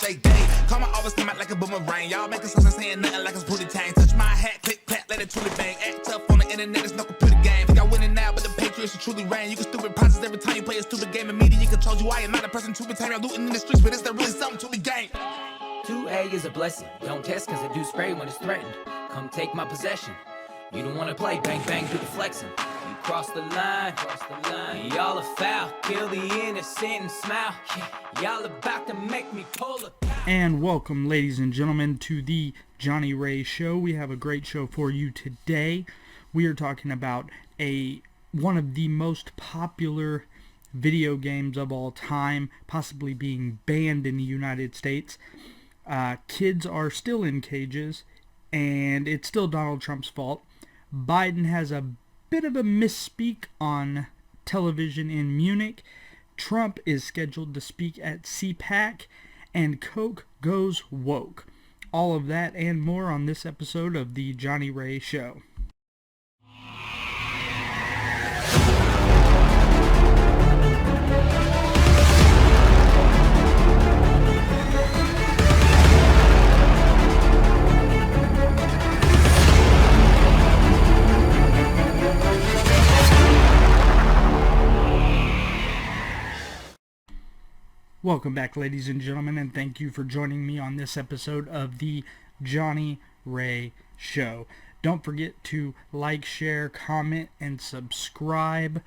Shake day, karma always come out like a boomerang. Y'all making sense and saying nothing like it's booty tang. Touch my hat, click, clap, let it truly bang. Act tough on the internet, it's no computer game. Think I winning now, but the Patriots should truly reign. You can stupid process every time you play a stupid game. And media controls you. I am not a person to be tamed. I'm looting in the streets, but is there really something to be gained? 2A is a blessing. Don't test cause I do spray when it's threatened. Come take my possession. You don't wanna play, bang bang, do the flexing. You cross the line, y'all are foul. Kill the innocent and smile. Y'all about to make me pull a cow. And welcome, ladies and gentlemen, to the Johnny Ray Show. We have a great show for you today. We are talking about one of the most popular video games of all time, possibly being banned in the United States. Kids are still in cages, and it's still Donald Trump's fault. Biden has a bit of a misspeak on television in Munich. Trump is scheduled to speak at CPAC, and Coke goes woke. All of that and more on this episode of the Johnny Ray Show. Welcome back, ladies and gentlemen, and thank you for joining me on this episode of the Johnny Ray Show. Don't forget to like, share, comment, and subscribe.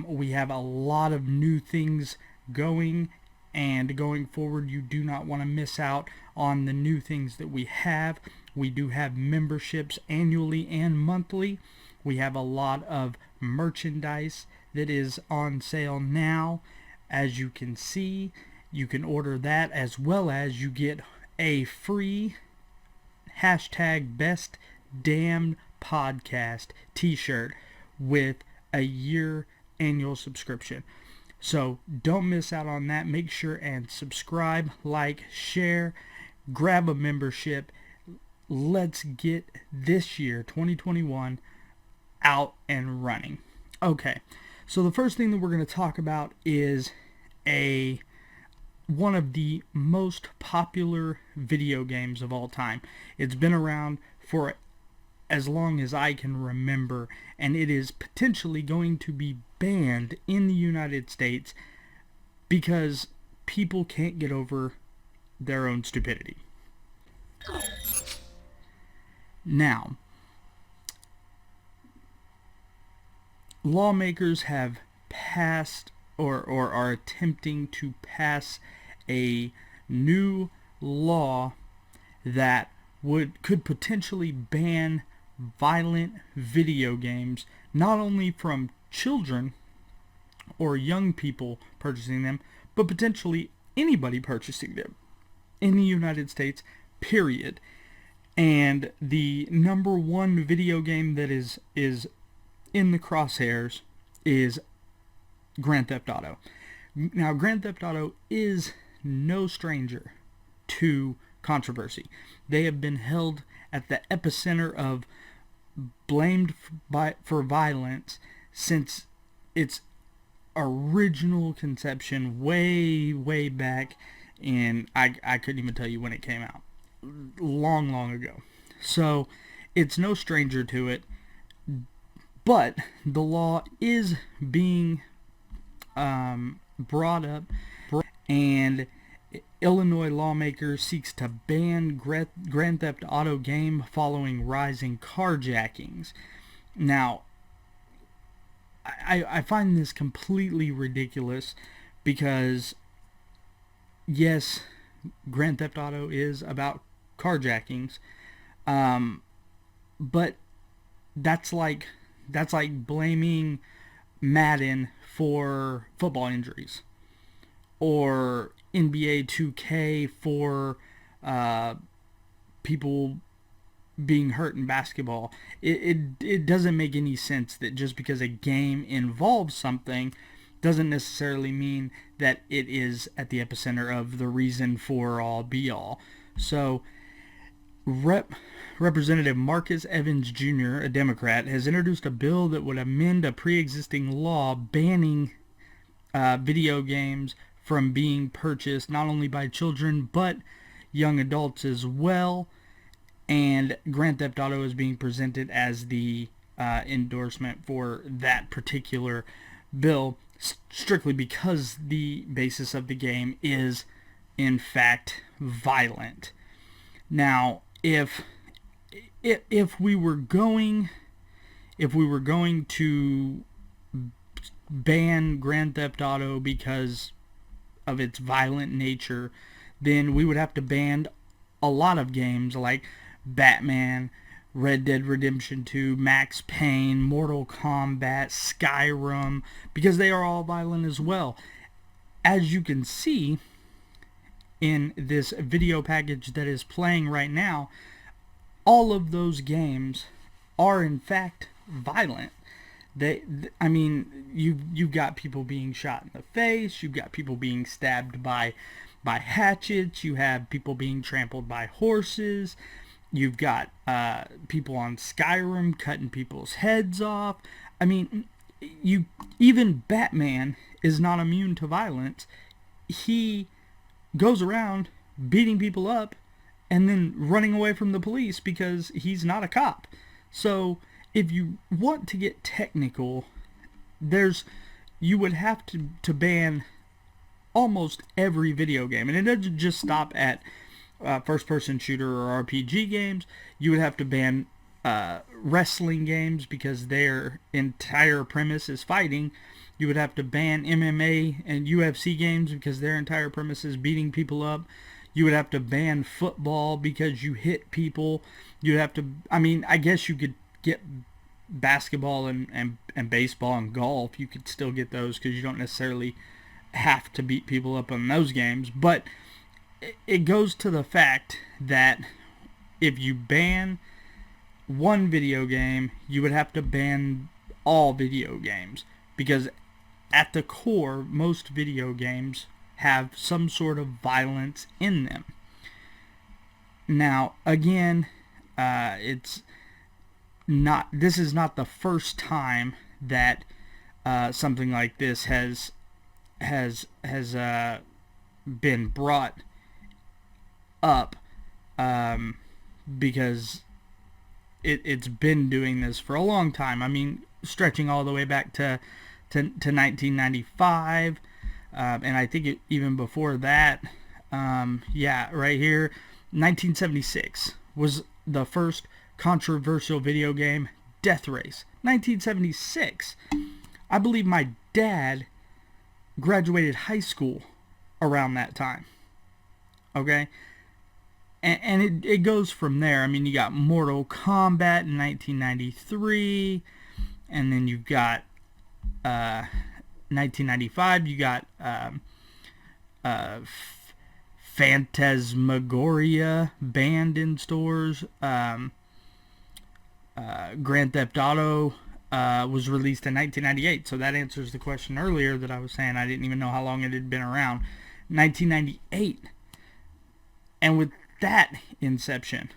We have a lot of new things going, and going forward, you do not want to miss out on the new things that we have. We do have memberships annually and monthly. We have a lot of merchandise that is on sale now. As you can see, you can order that, as well as you get a free #BestDamnPodcast t-shirt with a year annual subscription. So don't miss out on that. Make sure and subscribe, like, share, grab a membership. Let's get this year, 2021, out and running. Okay. So the first thing that we're going to talk about is one of the most popular video games of all time. It's been around for as long as I can remember, and it is potentially going to be banned in the United States because people can't get over their own stupidity. Now, lawmakers have passed or are attempting to pass a new law that could potentially ban violent video games, not only from children or young people purchasing them, but potentially anybody purchasing them in the United States, period. And the number one video game that is in the crosshairs is Grand Theft Auto. Now, Grand Theft Auto is no stranger to controversy. They have been held at the epicenter of blamed for violence since its original conception way back in, I couldn't even tell you when it came out. Long ago. So, it's no stranger to it. But the law is being brought up, and Illinois lawmaker seeks to ban Grand Theft Auto game following rising carjackings. Now, I find this completely ridiculous because, yes, Grand Theft Auto is about carjackings, but that's like blaming Madden for football injuries, or NBA 2K for people being hurt in basketball. It doesn't make any sense that just because a game involves something doesn't necessarily mean that it is at the epicenter of the reason for all be all. So Representative Marcus Evans Jr., a Democrat, has introduced a bill that would amend a pre-existing law banning video games from being purchased not only by children but young adults as well. And Grand Theft Auto is being presented as the endorsement for that particular bill, strictly because the basis of the game is in fact violent. Now, if we were going to ban Grand Theft Auto because of its violent nature, then we would have to ban a lot of games like Batman, Red Dead Redemption 2, Max Payne, Mortal Kombat, Skyrim, because they are all violent as well. As you can see in this video package that is playing right now, all of those games are in fact violent. You've got people being shot in the face, you've got people being stabbed by hatchets, you have people being trampled by horses, you've got people on Skyrim cutting people's heads off. I mean, even Batman is not immune to violence. He goes around beating people up and then running away from the police because he's not a cop. So if you want to get technical, you would have to ban almost every video game. And it doesn't just stop at first-person shooter or RPG games. You would have to ban wrestling games because their entire premise is fighting. You would have to ban MMA and UFC games because their entire premise is beating people up. You would have to ban football because you hit people. You'd have to, I guess you could get basketball and baseball and golf. You could still get those because you don't necessarily have to beat people up on those games. But it goes to the fact that if you ban one video game, you would have to ban all video games, because at the core, most video games have some sort of violence in them. Now, again, this is not the first time that something like this has been brought up, because it's been doing this for a long time. Stretching all the way back to 1995, and I think even before that. Right here, 1976 was the first controversial video game, Death Race. 1976. I believe my dad graduated high school around that time. Okay? And it goes from there. You got Mortal Kombat in 1993, and then you've got 1995, you got Phantasmagoria banned in stores. Grand Theft Auto was released in 1998, so that answers the question earlier that I was saying I didn't even know how long it had been around. 1998. And with that inception,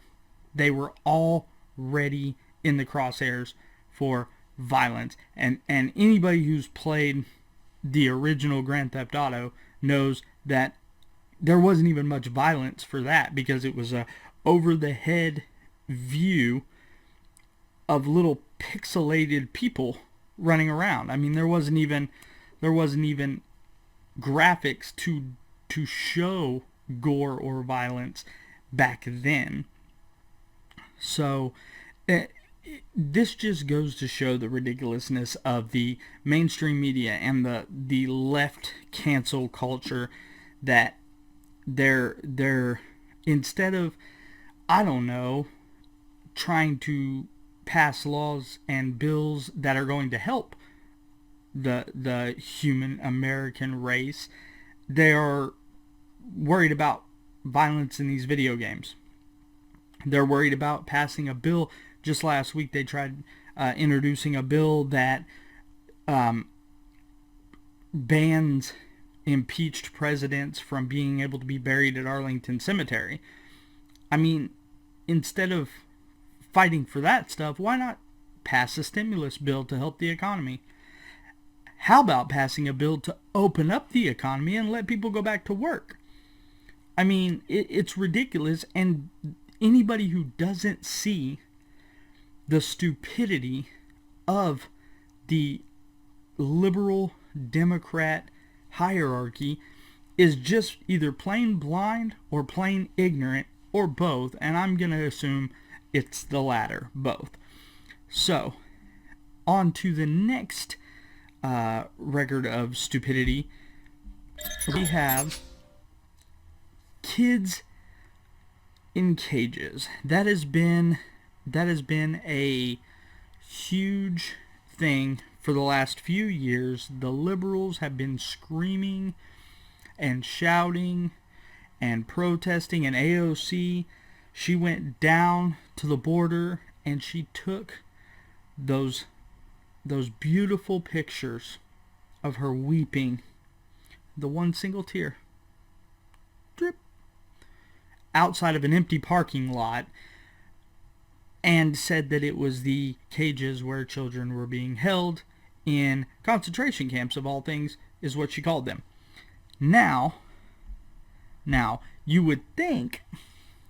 they were already in the crosshairs for violence. And anybody who's played the original Grand Theft Auto knows that there wasn't even much violence for that, because it was a over-the-head view of little pixelated people running around. There wasn't even graphics to show gore or violence back then. So this just goes to show the ridiculousness of the mainstream media and the left cancel culture, that they're instead of, trying to pass laws and bills that are going to help the human American race, they are worried about violence in these video games. They're worried about passing a bill. Just last week they tried introducing a bill that bans impeached presidents from being able to be buried at Arlington Cemetery. Instead of fighting for that stuff, why not pass a stimulus bill to help the economy? How about passing a bill to open up the economy and let people go back to work? I mean, it's ridiculous, and anybody who doesn't see the stupidity of the liberal Democrat hierarchy is just either plain blind or plain ignorant or both, and I'm going to assume it's the latter, both. So, on to the next record of stupidity. We have kids in cages. That has been a huge thing for the last few years. The liberals have been screaming and shouting and protesting, and AOC, she went down to the border and she took those beautiful pictures of her weeping, the one single tear, drip, outside of an empty parking lot, and said that it was the cages where children were being held in concentration camps, of all things, is what she called them. Now, you would think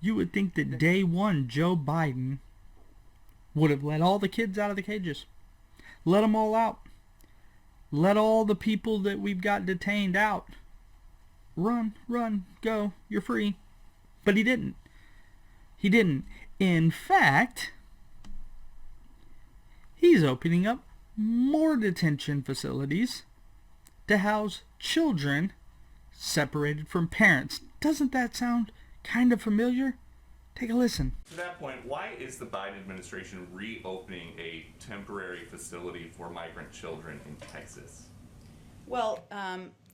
that day one Joe Biden would have let all the kids out of the cages. Let them all out. Let all the people that we've got detained out. Run, go, you're free. But he didn't. In fact, he's opening up more detention facilities to house children separated from parents. Doesn't that sound kind of familiar? Take a listen. To that point, why is the Biden administration reopening a temporary facility for migrant children in Texas? Well,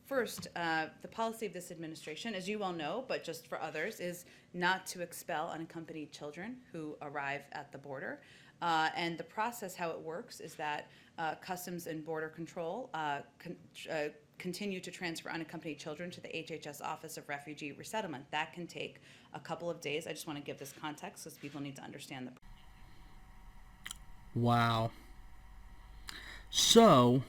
first, the policy of this administration, as you well know, but just for others, is not to expel unaccompanied children who arrive at the border. And the process, how it works, is that Customs and Border Control continue to transfer unaccompanied children to the HHS Office of Refugee Resettlement. That can take a couple of days. I just want to give this context because people need to understand the. Wow. So,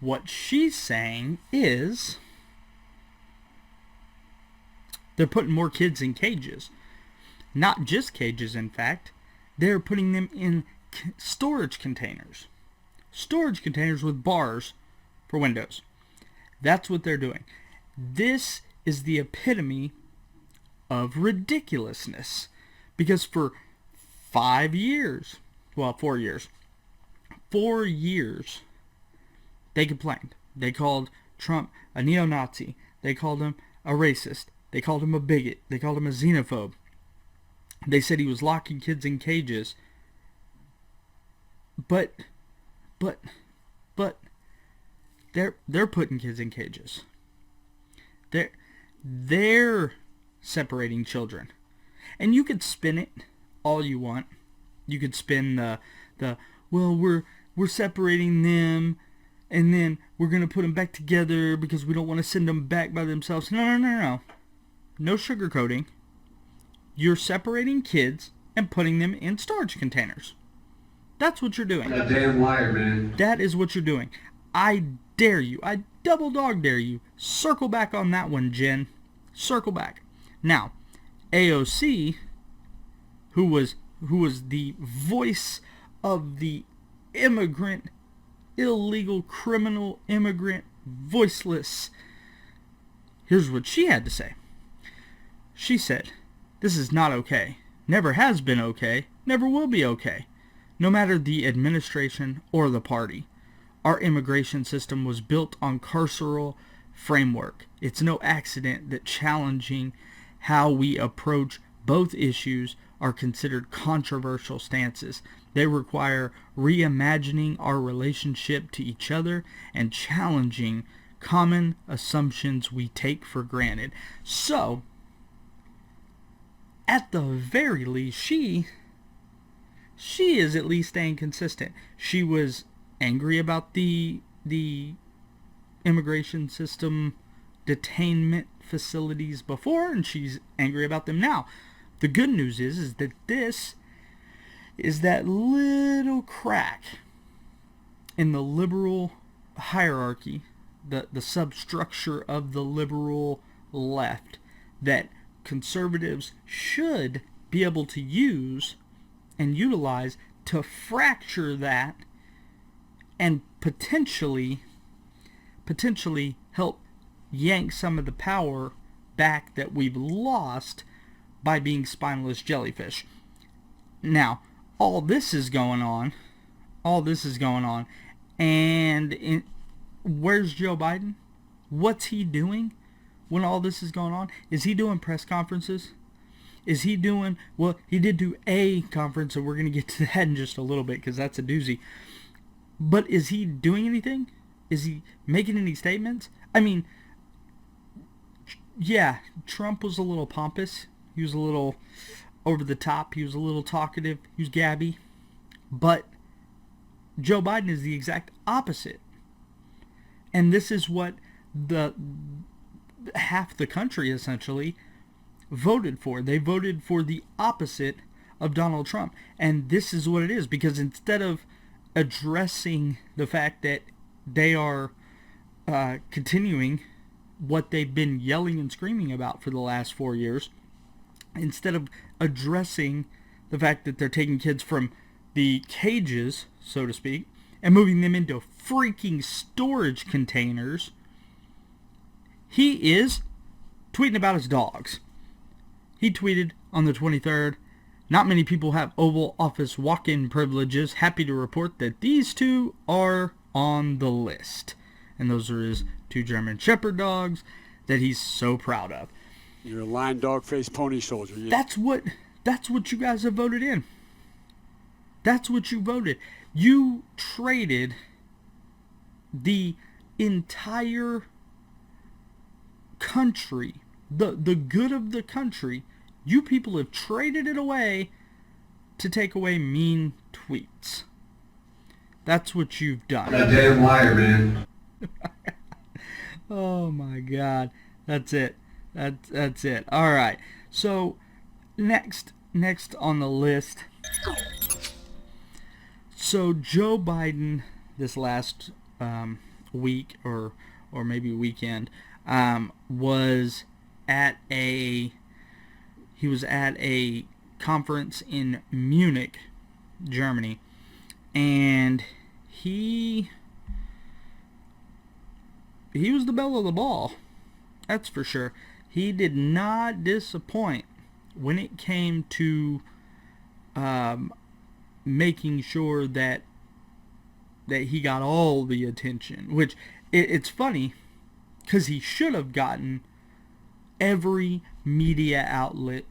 what she's saying is they're putting more kids in cages. Not just cages, in fact. They're putting them in storage containers. Storage containers with bars for windows. That's what they're doing. This is the epitome of ridiculousness. Because for 4 years, they complained. They called Trump a neo-Nazi. They called him a racist. They called him a bigot. They called him a xenophobe. They said he was locking kids in cages. But they're putting kids in cages. They're separating children. And you could spin it all you want. You could spin well, we're separating them, and then we're going to put them back together because we don't want to send them back by themselves. No. No sugarcoating. You're separating kids and putting them in storage containers. That's what you're doing. You're a damn liar, man. That is what you're doing. I dare you. I double dog dare you. Circle back on that one, Jen. Circle back. Now, AOC, who was the voice of the immigrant, illegal criminal immigrant, voiceless. Here's what she had to say. She said, "This is not okay. Never has been okay. Never will be okay. No matter the administration or the party. Our immigration system was built on carceral framework. It's no accident that challenging how we approach both issues are considered controversial stances. They require reimagining our relationship to each other and challenging common assumptions we take for granted." So, at the very least, she is at least staying consistent. She was angry about the immigration system detainment facilities before, and she's angry about them now. The good news is that this is that little crack in the liberal hierarchy, the substructure of the liberal left that conservatives should be able to use and utilize to fracture that and potentially help yank some of the power back that we've lost by being spineless jellyfish. Now, all this is going on, and where's Joe Biden? What's he doing when all this is going on? Is he doing press conferences? Is he doing, well, he did do a conference, and we're going to get to that in just a little bit because that's a doozy. But is he doing anything? Is he making any statements? I mean, yeah, Trump was a little pompous. He was a little over the top. He was a little talkative. He was gabby. But Joe Biden is the exact opposite. And this is what the half the country essentially voted for. They voted for the opposite of Donald Trump. And this is what it is, because instead of addressing the fact that they are continuing what they've been yelling and screaming about for the last 4 years, instead of addressing the fact that they're taking kids from the cages, so to speak, and moving them into freaking storage containers, he is tweeting about his dogs. He tweeted on the 23rd, "Not many people have Oval Office walk-in privileges. Happy to report that these two are on the list." And those are his 2 German Shepherd dogs that he's so proud of. You're a lying dog-faced pony soldier. That's what you guys have voted in. That's what you voted. You traded the entire country, the good of the country. You people have traded it away to take away mean tweets. That's what you've done. That damn liar, man. Oh my God. That's it. That's it. All right. So next on the list. So Joe Biden this last week or maybe weekend was at a conference in Munich, Germany, and he was the belle of the ball. That's for sure. He did not disappoint when it came to making sure that he got all the attention. Which, it's funny, because he should have gotten every media outlet,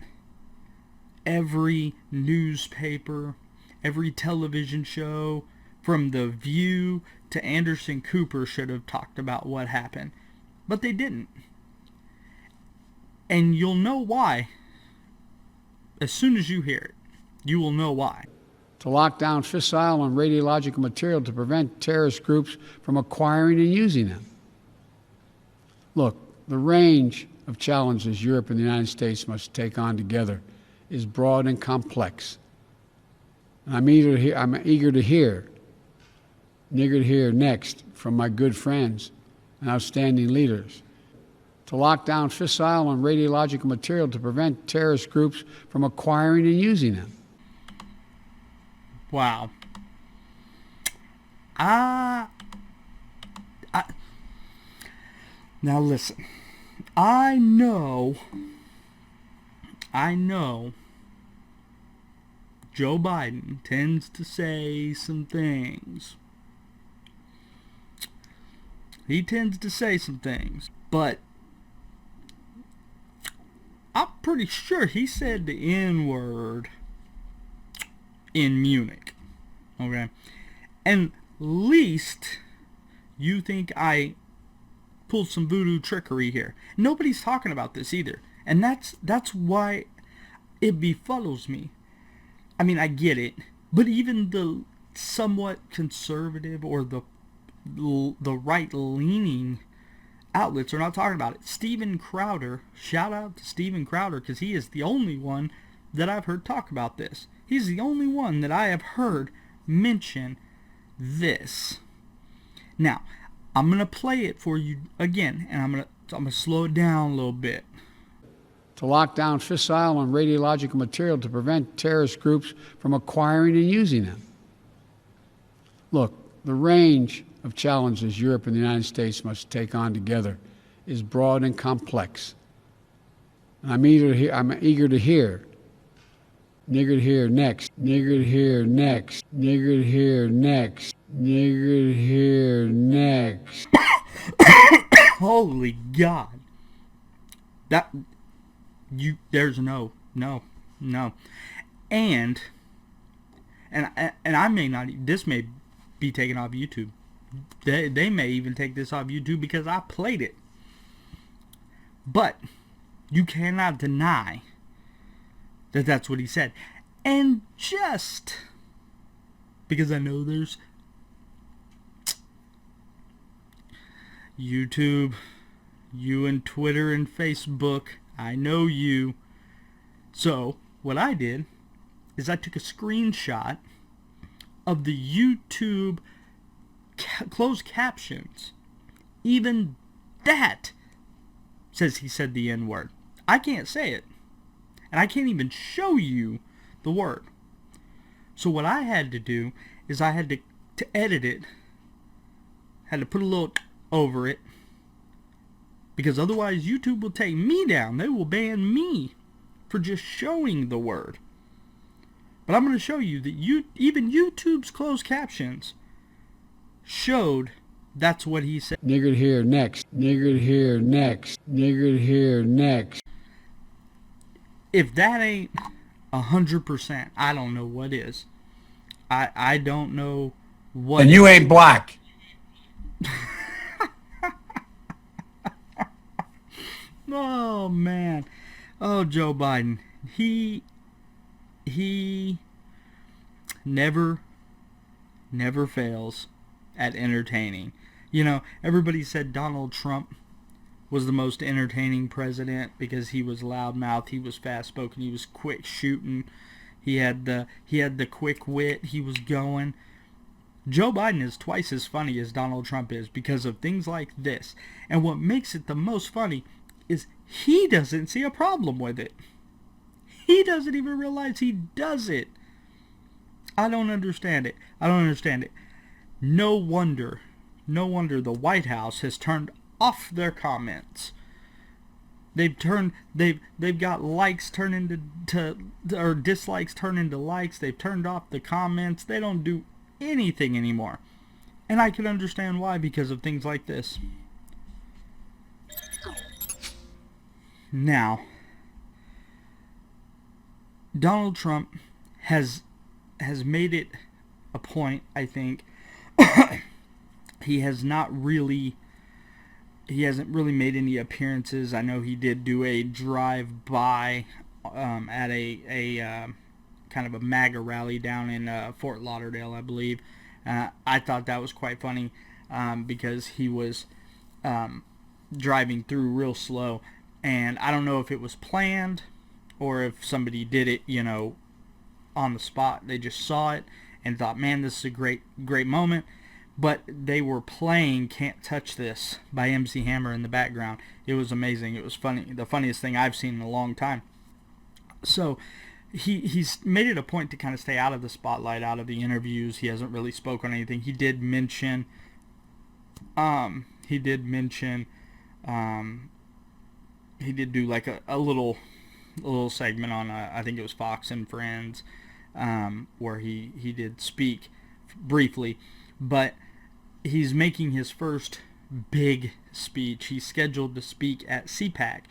every newspaper, every television show, from The View to Anderson Cooper should have talked about what happened. But they didn't. And you'll know why. As soon as you hear it, you will know why. To lock down fissile and radiological material to prevent terrorist groups from acquiring and using them. Look, the range of challenges Europe and the United States must take on together is broad and complex. And I'm eager to hear next from my good friends and outstanding leaders. To lock down fissile and radiological material to prevent terrorist groups from acquiring and using them. Wow. Now listen. I know Joe Biden tends to say some things. He tends to say some things, but I'm pretty sure he said the N-word in Munich. Okay? And least you think I pulled some voodoo trickery here. Nobody's talking about this either. And that's why it befuddles me. I mean, I get it. But even the somewhat conservative or the right-leaning outlets are not talking about it. Steven Crowder, shout out to Steven Crowder, because he is the only one that I've heard talk about this. He's the only one that I have heard mention this. Now, I'm going to play it for you again, and I'm going to slow it down a little bit. To lock down fissile and radiological material to prevent terrorist groups from acquiring and using them. Look, the range of challenges Europe and the United States must take on together is broad and complex. And I'm eager to hear. Nigger to hear next. Nigger to hear next. Nigger to hear next. Nigger to hear next. Holy God. There's no. And I may not, this may be taken off YouTube. They may even take this off YouTube because I played it. But you cannot deny that that's what he said. And just because I know there's YouTube, you and Twitter and Facebook, I know you. So what I did is I took a screenshot of the YouTube closed captions. Even that says he said the N-word. I can't say it. And I can't even show you the word. So what I had to do is I had to edit it. Had to put a little over it. Because otherwise YouTube will take me down. They will ban me for just showing the word. But I'm going to show you that even YouTube's closed captions showed that's what he said. Nigger to hear next. Nigger to hear next. Nigger to hear next. If that ain't 100%, I don't know what is. I don't know what. And you ain't black. Oh man. Oh, Joe Biden. He never fails at entertaining. You know, everybody said Donald Trump was the most entertaining president because he was loudmouth, he was fast-spoken, he was quick shooting, he had the quick wit, he was going. Joe Biden is twice as funny as Donald Trump is because of things like this. And what makes it the most funny is he doesn't see a problem with it. He doesn't even realize he does it. I don't understand it. No wonder the White House has turned off their comments. They've got likes turn into or dislikes turn into likes. They've turned off the comments. They don't do anything anymore. And I can understand why, because of things like this. Now, Donald Trump has made it a point, I think. He hasn't really made any appearances. I know he did do a drive-by at a kind of a MAGA rally down in Fort Lauderdale, I believe. I thought that was quite funny because he was driving through real slow. And I don't know if it was planned or if somebody did it, you know, on the spot. They just saw it and thought, man, this is a great moment. But they were playing Can't Touch This by MC Hammer in the background. It was amazing. It was funny. The funniest thing I've seen in a long time. So he's made it a point to kind of stay out of the spotlight, out of the interviews. He hasn't really spoken on anything. He did mention he did do like a little segment on I think it was Fox and Friends, where he did speak briefly, but he's making his first big speech. He's scheduled to speak at CPAC.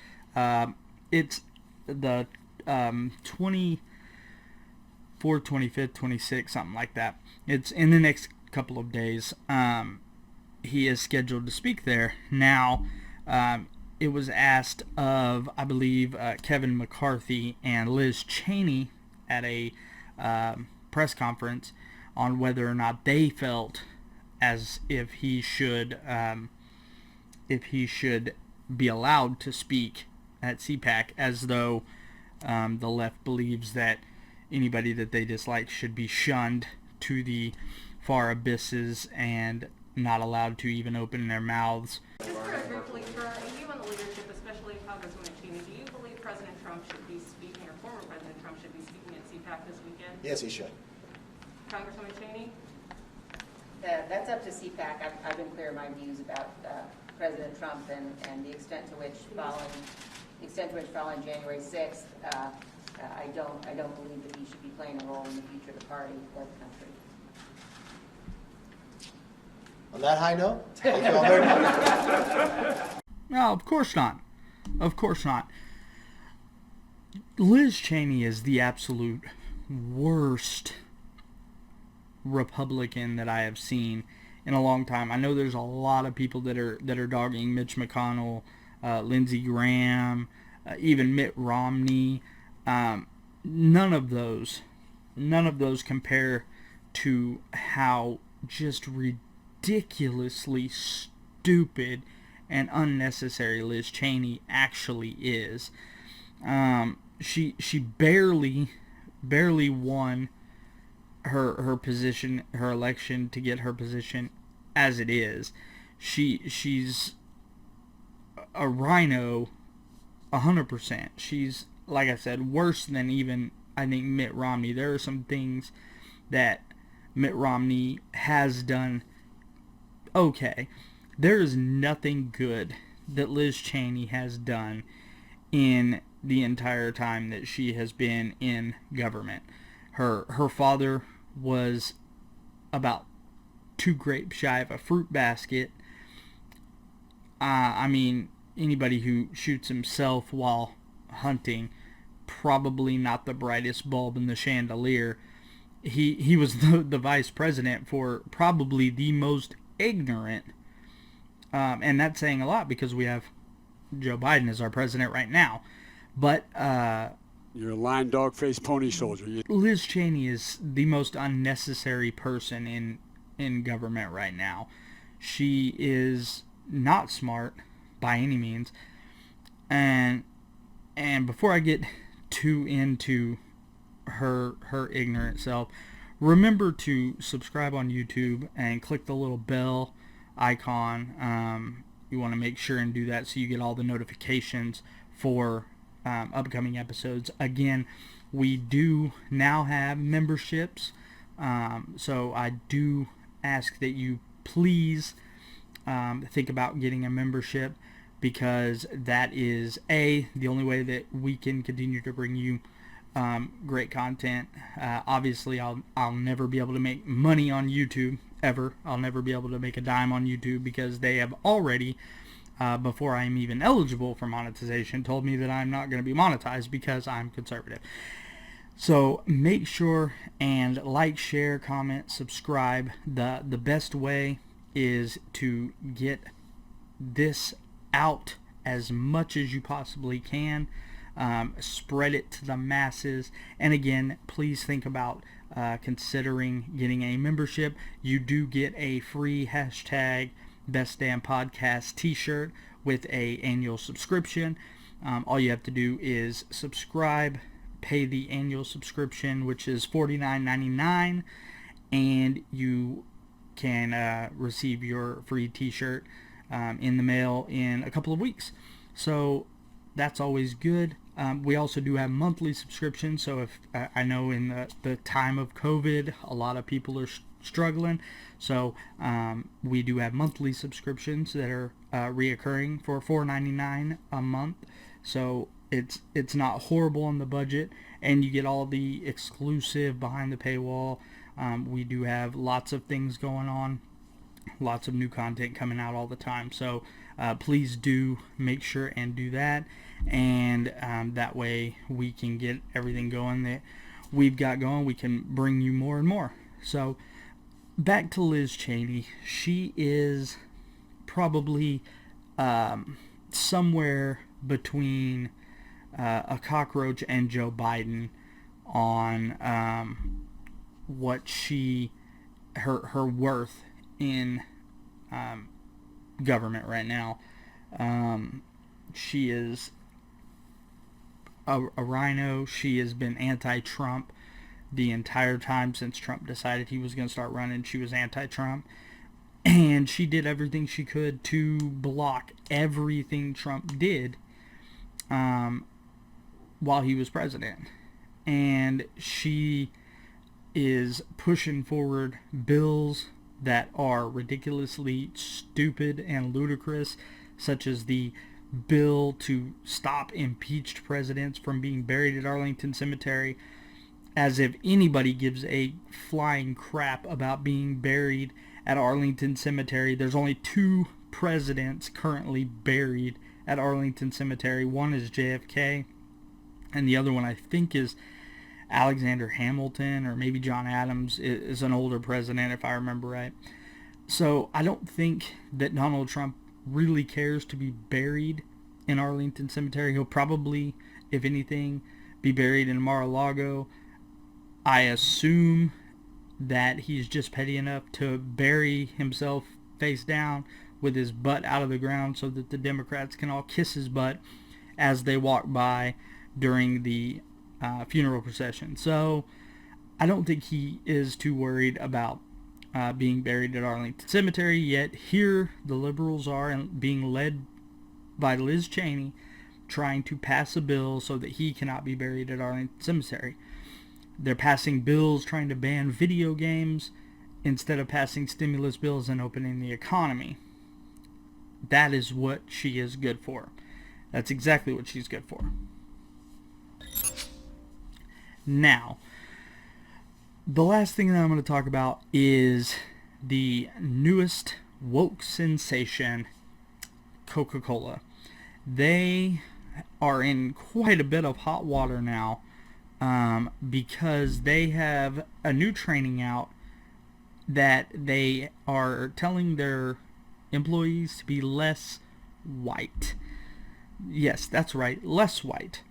It's the 24th, 25th, 26th, something like that. It's in the next couple of days. He is scheduled to speak there. Now, it was asked of, I believe, Kevin McCarthy and Liz Cheney at a press conference on whether or not they felt as if he should be allowed to speak at CPAC, as though the left believes that anybody that they dislike should be shunned to the far abysses and not allowed to even open their mouths. Just very briefly, for you and the leadership, especially Congresswoman Cheney, do you believe President Trump should be speaking, or former President Trump should be speaking at CPAC this weekend? Yes, he should. Congresswoman Cheney? That's up to CPAC. I've been clear in my views about President Trump and the extent to which following January 6th, I don't believe that he should be playing a role in the future of the party or the country. On that high note, thank you all very much. No, of course not. Of course not. Liz Cheney is the absolute worst Republican that I have seen in a long time. I know there's a lot of people that are dogging Mitch McConnell, Lindsey Graham, even Mitt Romney. None of those compare to how just ridiculously stupid and unnecessary Liz Cheney actually is. She barely won her position, her election, to get her position as it is. She's a rhino 100%. She's, like I said, worse than even, I think, Mitt Romney. There are some things that Mitt Romney has done okay. There is nothing good that Liz Cheney has done in the entire time that she has been in government. Her father was about 2 grapes shy of a fruit basket. I mean, anybody who shoots himself while hunting, probably not the brightest bulb in the chandelier. He was the vice president for probably the most ignorant, and that's saying a lot because we have Joe Biden as our president right now. But You're a lying dog-faced pony soldier. Liz Cheney is the most unnecessary person in government right now. She is not smart by any means. And before I get too into her ignorant self, remember to subscribe on YouTube and click the little bell icon. You want to make sure and do that so you get all the notifications for upcoming episodes. Again, we do now have memberships, so I do ask that you please think about getting a membership, because that is the only way that we can continue to bring you great content. Obviously, I'll never be able to make money on YouTube ever. I'll never be able to make a dime on YouTube, because they have already, before I'm even eligible for monetization, told me that I'm not going to be monetized because I'm conservative. So make sure and like, share, comment, subscribe. The best way is to get this out as much as you possibly can. Spread it to the masses. And again, please think about considering getting a membership. You do get a free hashtag Best Damn Podcast t-shirt with a annual subscription. All you have to do is subscribe, pay the annual subscription, which is $49.99, and you can receive your free t-shirt in the mail in a couple of weeks. So that's always good. We also do have monthly subscriptions, so if I know in the time of COVID, a lot of people are struggling, so we do have monthly subscriptions that are reoccurring for $4.99 a month. So it's not horrible on the budget, and you get all the exclusive behind the paywall. We do have lots of things going on, lots of new content coming out all the time. So please do make sure and do that, and that way we can get everything going that we've got going. We can bring you more and more. So back to Liz Cheney. She is probably somewhere between a cockroach and Joe Biden on what her worth in government right now. She is a rhino. She has been anti-Trump the entire time since Trump decided he was going to start running. She was anti-Trump. And she did everything she could to block everything Trump did while he was president. And she is pushing forward bills that are ridiculously stupid and ludicrous, such as the bill to stop impeached presidents from being buried at Arlington Cemetery, as if anybody gives a flying crap about being buried at Arlington Cemetery. There's only 2 presidents currently buried at Arlington Cemetery. One is JFK, and the other one I think is Alexander Hamilton, or maybe John Adams is an older president, if I remember right. So I don't think that Donald Trump really cares to be buried in Arlington Cemetery. He'll probably, if anything, be buried in Mar-a-Lago. I assume that he's just petty enough to bury himself face down with his butt out of the ground so that the Democrats can all kiss his butt as they walk by during the funeral procession. So I don't think he is too worried about being buried at Arlington Cemetery, yet here the liberals are, and being led by Liz Cheney, trying to pass a bill so that he cannot be buried at Arlington Cemetery. They're passing bills trying to ban video games instead of passing stimulus bills and opening the economy. That is what she is good for. That's exactly what she's good for. Now, the last thing that I'm going to talk about is the newest woke sensation, Coca-Cola. They are in quite a bit of hot water now because they have a new training out that they are telling their employees to be less white. Yes, that's right, less white.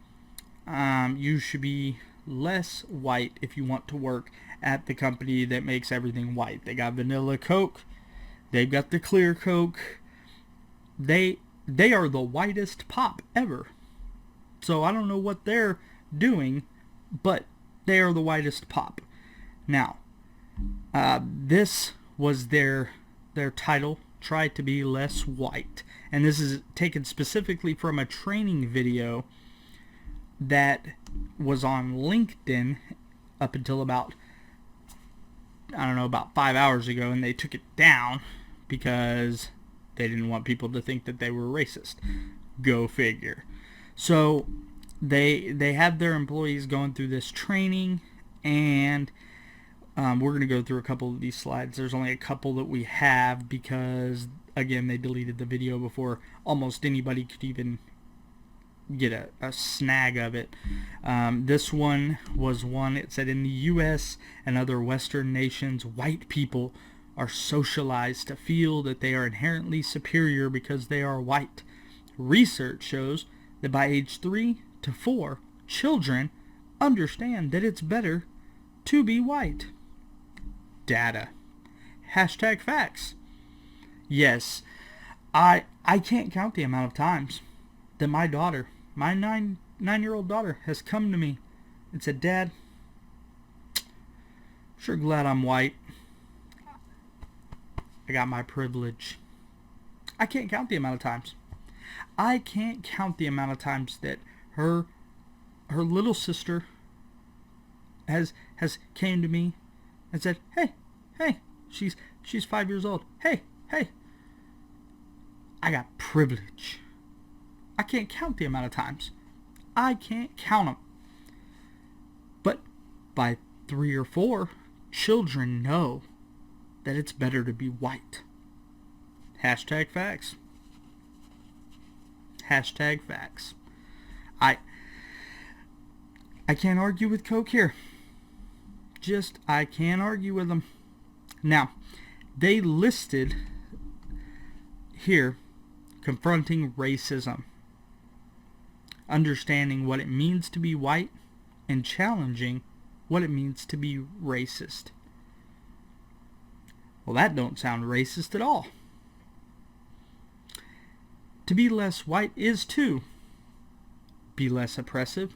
You should be less white if you want to work at the company that makes everything white. They got vanilla Coke. They've got the clear Coke. They are the whitest pop ever. So I don't know what they're doing, but they are the whitest pop. Now, this was their title, Try to Be Less White. And this is taken specifically from a training video that was on LinkedIn up until about 5 hours ago, and they took it down because they didn't want people to think that they were racist. Go figure. So they have their employees going through this training, and we're going to go through a couple of these slides. There's only a couple that we have because, again, they deleted the video before almost anybody could even get a snag of it. This one was one, it said, in the U.S. and other Western nations, white people are socialized to feel that they are inherently superior because they are white. Research shows that by age 3 to 4, children understand that it's better to be white. Data. Hashtag facts. Yes, I can't count the amount of times that my daughter, my nine-year-old daughter, has come to me and said, "Dad, sure glad I'm white. I got my privilege." I can't count the amount of times. I can't count the amount of times that her little sister has came to me and said, hey, she's 5 years old. Hey, I got privilege. I can't count the amount of times. I can't count them. But by 3 or 4, children know that it's better to be white. Hashtag facts. Hashtag facts. I can't argue with Coke here. I can't argue with them. Now, they listed here confronting racism, understanding what it means to be white, and challenging what it means to be racist. Well, that don't sound racist at all. To be less white is to be less oppressive,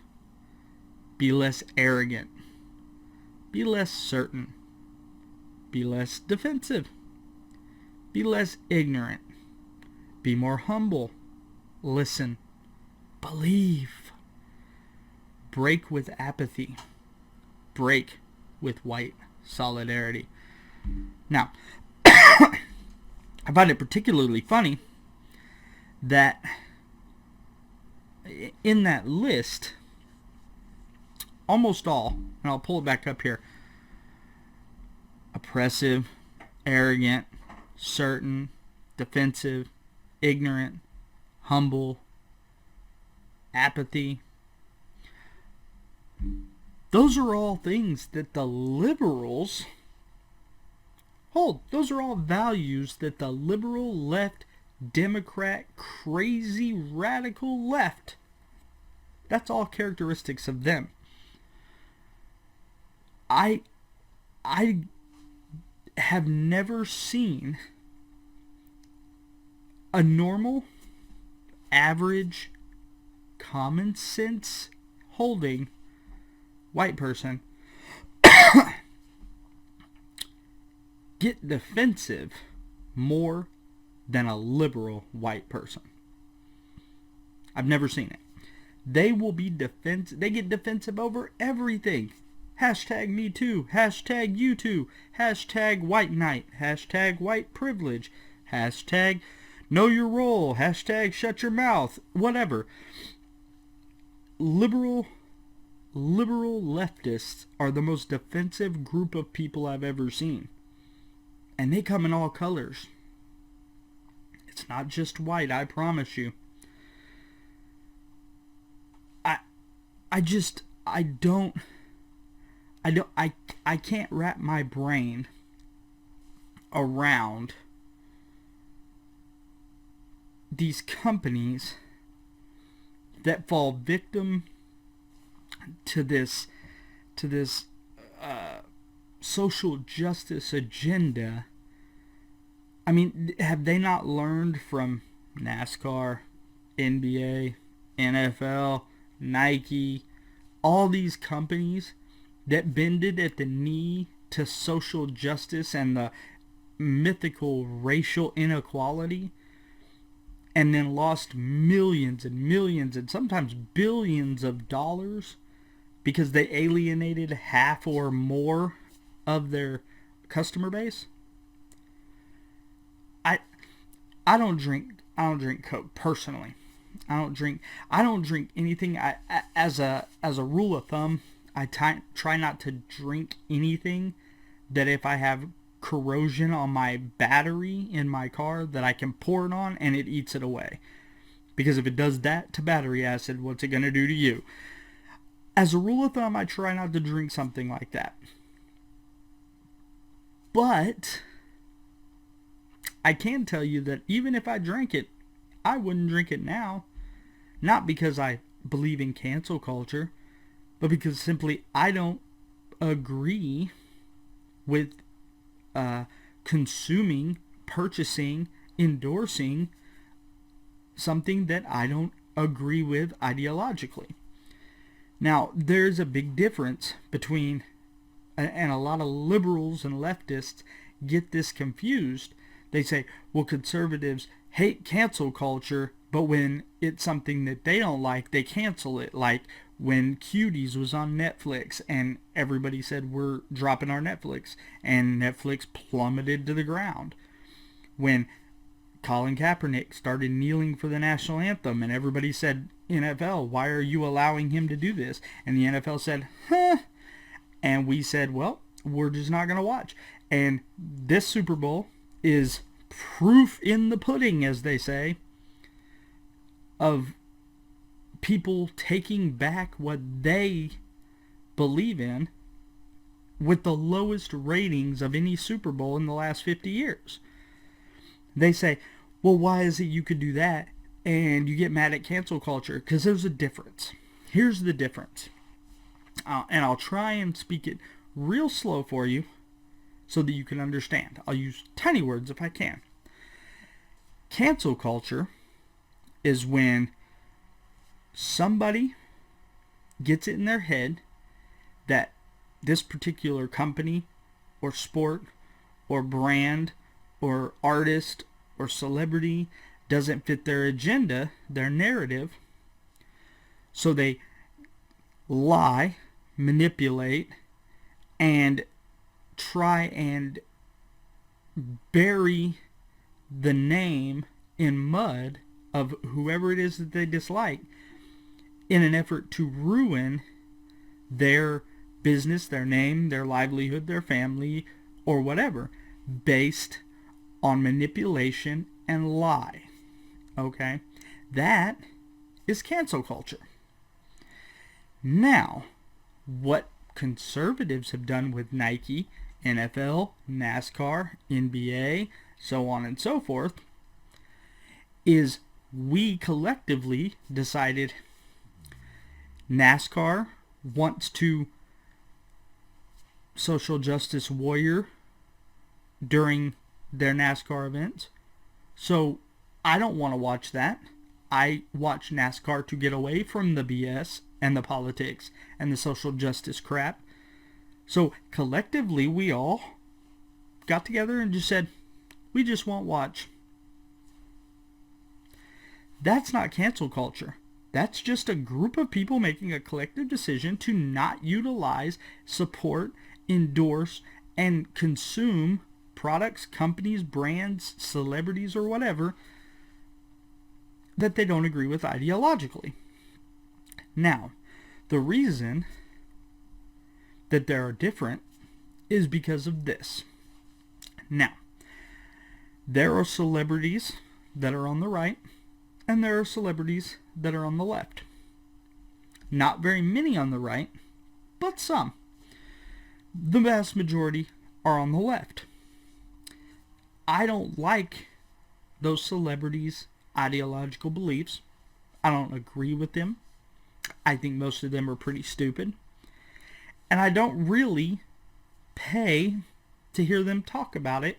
be less arrogant, be less certain, be less defensive, Be less ignorant. Be more humble. Listen. Believe. Break with apathy. Break with white solidarity. Now, I find it particularly funny that in that list, almost all, and I'll pull it back up here, oppressive, arrogant, certain, defensive, ignorant, humble, apathy. Those are all things that the liberals hold. Those are all values that the liberal left, Democrat, crazy, radical left, that's all characteristics of them. I have never seen a normal, average, common sense holding white person get defensive more than a liberal white person. I've never seen it. They will be they get defensive over everything. Hashtag me too. Hashtag you too. Hashtag white knight. Hashtag white privilege. Hashtag know your role. Hashtag shut your mouth. Whatever. Liberal leftists are the most defensive group of people I've ever seen. And they come in all colors. It's not just white, I promise you. I can't wrap my brain around these companies that fall victim to this social justice agenda. I mean, have they not learned from NASCAR, NBA, NFL, Nike, all these companies that bended at the knee to social justice and the mythical racial inequality, and then lost millions and millions and sometimes billions of dollars because they alienated half or more of their customer base? I don't drink Coke personally. I don't drink anything. As a rule of thumb, I try not to drink anything that if I have corrosion on my battery in my car that I can pour it on and it eats it away. Because if it does that to battery acid, what's it going to do to you? As a rule of thumb, I try not to drink something like that. But I can tell you that even if I drank it, I wouldn't drink it now. Not because I believe in cancel culture, but because simply I don't agree with consuming, purchasing, endorsing something that I don't agree with ideologically. Now, there's a big difference between, and a lot of liberals and leftists get this confused. They say, well, conservatives hate cancel culture, but when it's something that they don't like, they cancel it. Like when Cuties was on Netflix and everybody said, we're dropping our Netflix, and Netflix plummeted to the ground. When Colin Kaepernick started kneeling for the national anthem and everybody said, NFL, why are you allowing him to do this? And the NFL said, huh. And we said, well, we're just not going to watch. And this Super Bowl is proof in the pudding, as they say, of people taking back what they believe in with the lowest ratings of any Super Bowl in the last 50 years. They say, well, why is it you could do that and you get mad at cancel culture? Because there's a difference. Here's the difference. And I'll try and speak it real slow for you so that you can understand. I'll use tiny words if I can. Cancel culture is when somebody gets it in their head that this particular company or sport or brand or artist or celebrity doesn't fit their agenda, their narrative, so they lie, manipulate, and try and bury the name in mud of whoever it is that they dislike in an effort to ruin their business, their name, their livelihood, their family, or whatever, based on manipulation and lie. Okay? That is cancel culture. Now, what conservatives have done with Nike, NFL, NASCAR, NBA, so on and so forth, is we collectively decided NASCAR wants to social justice warrior during their NASCAR events. So I don't want to watch that. I watch NASCAR to get away from the BS and the politics and the social justice crap. So collectively we all got together and just said, we just won't watch. That's not cancel culture. That's just a group of people making a collective decision to not utilize, support, endorse, and consume products, companies, brands, celebrities, or whatever that they don't agree with ideologically. Now, the reason that they are different is because of this. Now, there are celebrities that are on the right, and there are celebrities that are on the left. Not very many on the right, but some. The vast majority are on the left. I don't like those celebrities' ideological beliefs. I don't agree with them. I think most of them are pretty stupid. And I don't really pay to hear them talk about it.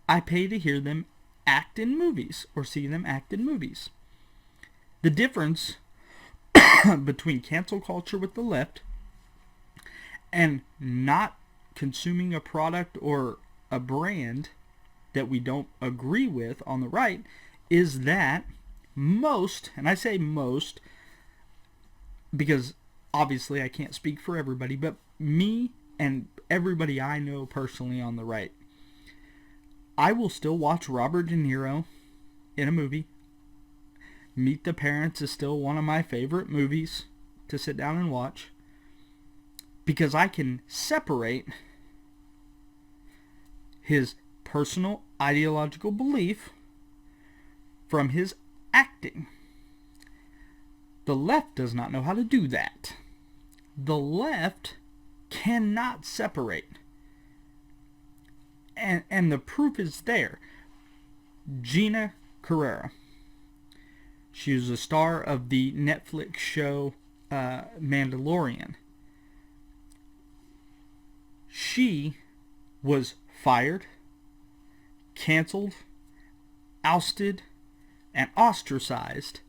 I pay to hear them act in movies or see them act in movies. The difference between cancel culture with the left and not consuming a product or a brand that we don't agree with on the right is that most, and I say most because obviously I can't speak for everybody, but me and everybody I know personally on the right, I will still watch Robert De Niro in a movie. Meet the Parents is still one of my favorite movies to sit down and watch because I can separate his personal ideological belief from his acting. The left does not know how to do that. The left cannot separate. And the proof is there. Gina Carrera. She was a star of the Netflix show Mandalorian. She was fired, canceled, ousted, and ostracized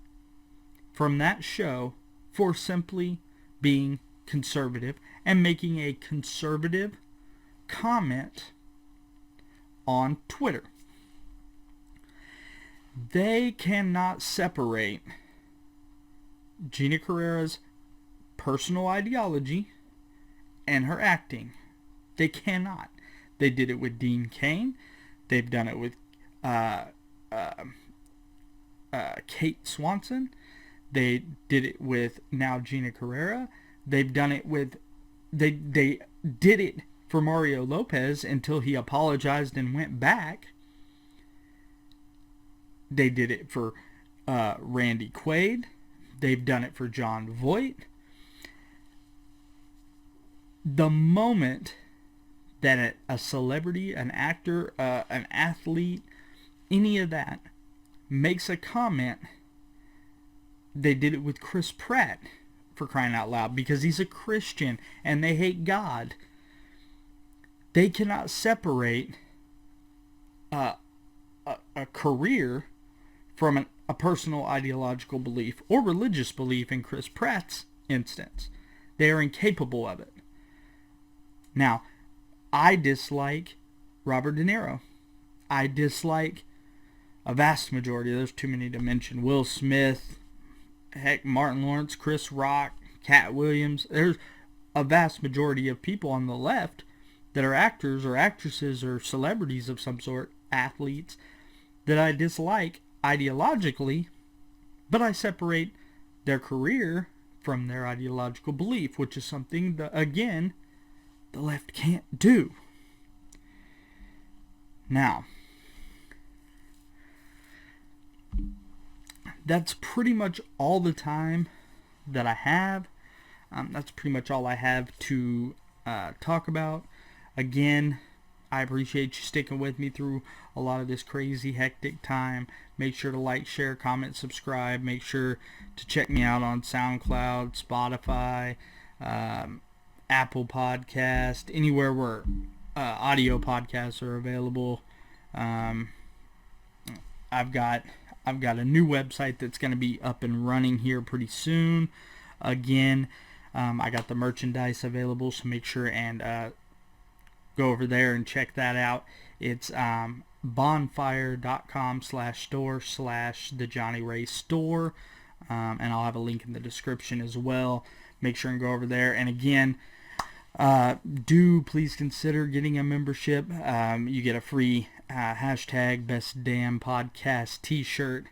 from that show for simply being conservative and making a conservative comment on Twitter. They cannot separate Gina Carrera's personal ideology and her acting. They cannot. They did it with Dean Cain. They've done it with Kate Swanson. They did it with now Gina Carrera. They've done it with... They did it for Mario Lopez until he apologized and went back. They did it for Randy Quaid. They've done it for John Voight. The moment that a celebrity, an actor, an athlete, any of that makes a comment, they did it with Chris Pratt, for crying out loud, because he's a Christian and they hate God. They cannot separate a career from a personal ideological belief or religious belief in Chris Pratt's instance. They are incapable of it. Now, I dislike Robert De Niro. I dislike a vast majority. There's too many to mention. Will Smith, heck, Martin Lawrence, Chris Rock, Cat Williams. There's a vast majority of people on the left that are actors or actresses or celebrities of some sort, athletes, that I dislike ideologically, but I separate their career from their ideological belief, which is something that, again, the left can't do. Now, that's pretty much all the time that I have. That's pretty much all I have to talk about. Again, I appreciate you sticking with me through a lot of this crazy, hectic time. Make sure to like, share, comment, subscribe. Make sure to check me out on SoundCloud, Spotify, Apple Podcast, anywhere where audio podcasts are available. I've got a new website that's going to be up and running here pretty soon. Again, I got the merchandise available, so make sure and go over there and check that out. It's bonfire.com/store/the Johnny Ray store, and I'll have a link in the description as well. Make sure and go over there. And again, do please consider getting a membership. You get a free hashtag Best Damn Podcast t-shirt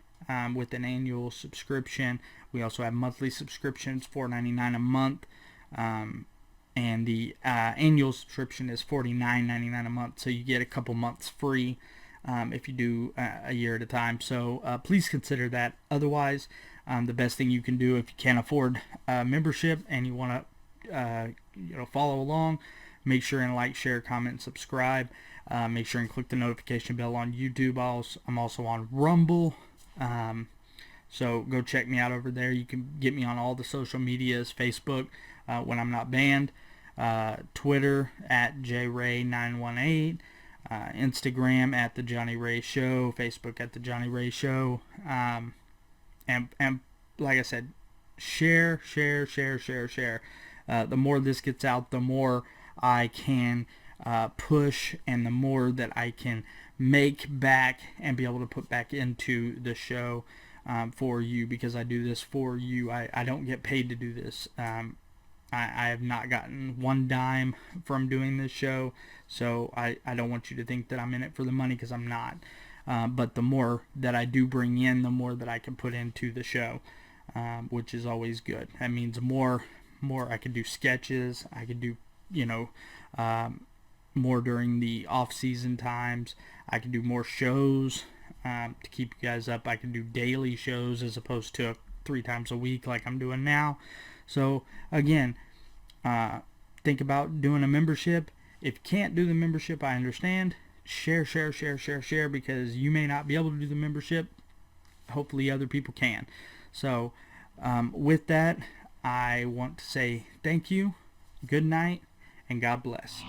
with an annual subscription. We also have monthly subscriptions, $4.99 a month, and the annual subscription is $49.99 a month, so you get a couple months free if you do a year at a time. So please consider that. Otherwise, the best thing you can do if you can't afford membership and you want to follow along, make sure and like, share, comment, subscribe. Make sure and click the notification bell on YouTube. I'm also on Rumble, so go check me out over there. You can get me on all the social medias: Facebook when I'm not banned, Twitter at jray918, Instagram at the Johnny Ray Show, Facebook at the Johnny Ray Show, and like I said, share. The more this gets out, the more I can push, and the more that I can make back and be able to put back into the show for you, because I do this for you. I don't get paid to do this. I have not gotten one dime from doing this show, so I don't want you to think that I'm in it for the money, because I'm not. But the more that I do bring in, the more that I can put into the show, which is always good. That means more I can do sketches. I can do, more during the off-season times. I can do more shows to keep you guys up. I can do daily shows as opposed to 3 times a week like I'm doing now. So again, think about doing a membership. If you can't do the membership, I understand. Share, because you may not be able to do the membership. Hopefully other people can. So with that, I want to say thank you, good night, and God bless.